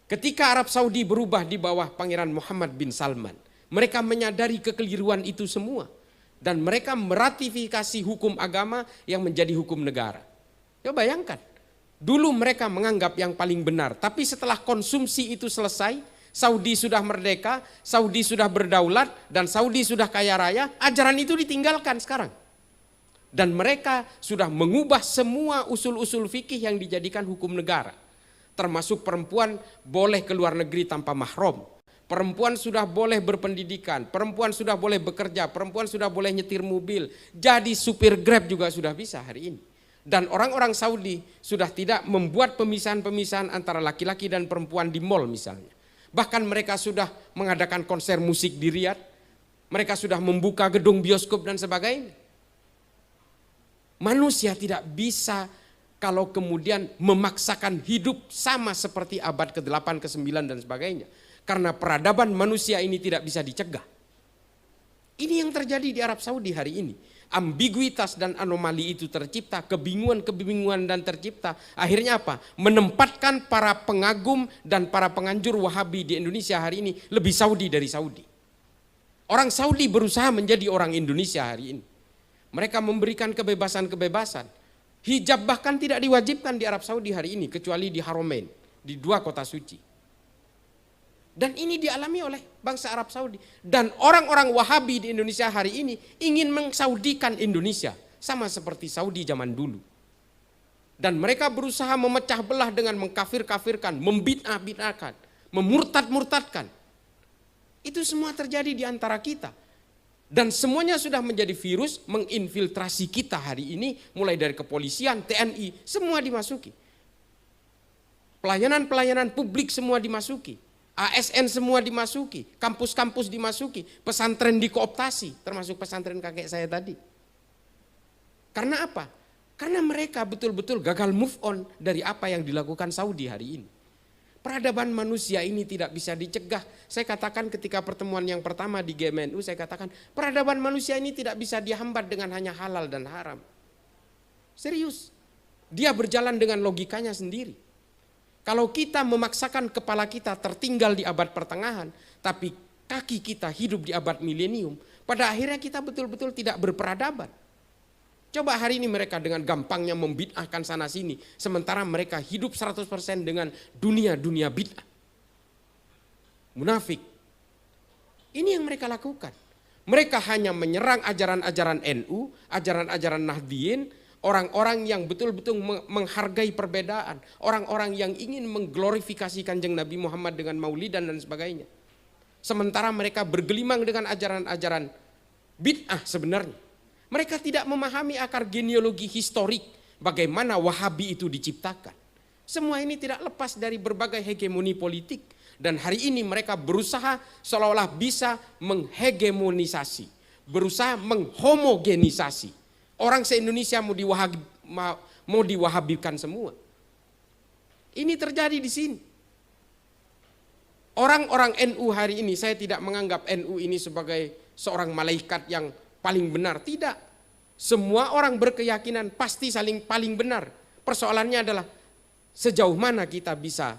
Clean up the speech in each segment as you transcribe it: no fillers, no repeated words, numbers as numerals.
Ketika Arab Saudi berubah di bawah Pangeran Muhammad bin Salman, mereka menyadari kekeliruan itu semua. Dan mereka meratifikasi hukum agama yang menjadi hukum negara. Coba bayangkan, dulu mereka menganggap yang paling benar. Tapi setelah konsumsi itu selesai, Saudi sudah merdeka, Saudi sudah berdaulat, dan Saudi sudah kaya raya, ajaran itu ditinggalkan sekarang. Dan mereka sudah mengubah semua usul-usul fikih yang dijadikan hukum negara. Termasuk perempuan boleh keluar negeri tanpa mahram. Perempuan sudah boleh berpendidikan, perempuan sudah boleh bekerja, perempuan sudah boleh nyetir mobil. Jadi supir Grab juga sudah bisa hari ini. Dan orang-orang Saudi sudah tidak membuat pemisahan-pemisahan antara laki-laki dan perempuan di mal misalnya. Bahkan mereka sudah mengadakan konser musik di Riyadh. Mereka sudah membuka gedung bioskop dan sebagainya. Manusia tidak bisa kalau kemudian memaksakan hidup sama seperti abad ke-8, ke-9 dan sebagainya. Karena peradaban manusia ini tidak bisa dicegah. Ini yang terjadi di Arab Saudi hari ini. Ambiguitas dan anomali itu tercipta, kebingungan dan tercipta. Akhirnya apa? Menempatkan para pengagum dan para penganjur Wahabi di Indonesia hari ini lebih Saudi dari Saudi. Orang Saudi berusaha menjadi orang Indonesia hari ini. Mereka memberikan kebebasan-kebebasan. Hijab bahkan tidak diwajibkan di Arab Saudi hari ini kecuali di Haramain, di 2 kota suci. Dan ini dialami oleh bangsa Arab Saudi. Dan orang-orang Wahabi di Indonesia hari ini ingin mengsaudikan Indonesia. Sama seperti Saudi zaman dulu. Dan mereka berusaha memecah belah dengan mengkafir-kafirkan, membid'ah-bid'ahkan, memurtad-murtadkan. Itu semua terjadi di antara kita. Dan semuanya sudah menjadi virus menginfiltrasi kita hari ini. Mulai dari kepolisian, TNI, semua dimasuki. Pelayanan-pelayanan publik semua dimasuki. ASN semua dimasuki, kampus-kampus dimasuki, pesantren dikooptasi, termasuk pesantren kakek saya tadi. Karena apa? Karena mereka betul-betul gagal move on dari apa yang dilakukan Saudi hari ini. Peradaban manusia ini tidak bisa dicegah. Saya katakan ketika pertemuan yang pertama di GMNU, saya katakan peradaban manusia ini tidak bisa dihambat dengan hanya halal dan haram. Serius, dia berjalan dengan logikanya sendiri. Kalau kita memaksakan kepala kita tertinggal di abad pertengahan, tapi kaki kita hidup di abad milenium, pada akhirnya kita betul-betul tidak berperadaban. Coba hari ini mereka dengan gampangnya membid'ahkan sana sini, sementara mereka hidup 100% dengan dunia bid'ah. Munafik. Ini yang mereka lakukan. Mereka hanya menyerang ajaran-ajaran NU, ajaran-ajaran Nahdliyin, orang-orang yang betul-betul menghargai perbedaan. Orang-orang yang ingin mengglorifikasi Kanjeng Nabi Muhammad dengan maulidan dan sebagainya. Sementara mereka bergelimang dengan ajaran-ajaran bid'ah sebenarnya. Mereka tidak memahami akar genealogi historik bagaimana Wahabi itu diciptakan. Semua ini tidak lepas dari berbagai hegemoni politik. Dan hari ini mereka berusaha seolah-olah bisa menghegemonisasi. Berusaha menghomogenisasi. Orang se-Indonesia mau diwahabikan semua. Ini terjadi di sini. Orang-orang NU hari ini, saya tidak menganggap NU ini sebagai seorang malaikat yang paling benar. Tidak. Semua orang berkeyakinan pasti paling benar. Persoalannya adalah sejauh mana kita bisa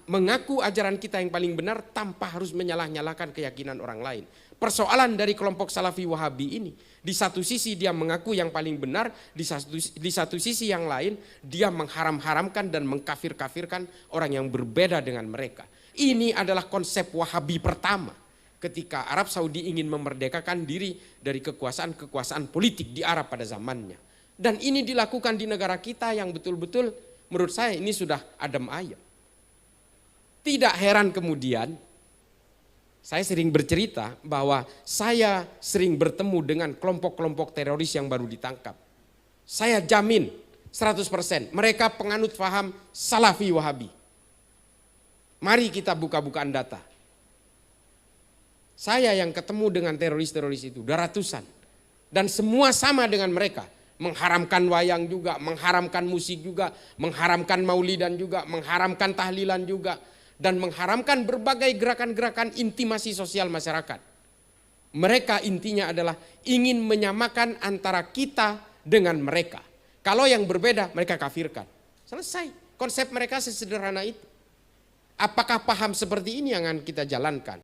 mengaku ajaran kita yang paling benar tanpa harus menyalah-nyalahkan keyakinan orang lain. Persoalan dari kelompok Salafi Wahabi ini, di satu sisi dia mengaku yang paling benar, di satu sisi yang lain dia mengharam-haramkan dan mengkafir-kafirkan orang yang berbeda dengan mereka. Ini adalah konsep Wahabi pertama ketika Arab Saudi ingin memerdekakan diri dari kekuasaan-kekuasaan politik di Arab pada zamannya. Dan ini dilakukan di negara kita yang betul-betul menurut saya ini sudah adem ayem. Tidak heran kemudian saya sering bercerita bahwa saya sering bertemu dengan kelompok-kelompok teroris yang baru ditangkap. Saya jamin 100% mereka penganut faham Salafi Wahabi. Mari kita buka-bukaan data. Saya yang ketemu dengan teroris-teroris itu, udah ratusan. Dan semua sama dengan mereka. Mengharamkan wayang juga, mengharamkan musik juga, mengharamkan maulidan juga, mengharamkan tahlilan juga. Dan mengharamkan berbagai gerakan-gerakan intimasi sosial masyarakat. Mereka intinya adalah ingin menyamakan antara kita dengan mereka. Kalau yang berbeda mereka kafirkan. Selesai. Konsep mereka sesederhana itu. Apakah paham seperti ini yang akan kita jalankan?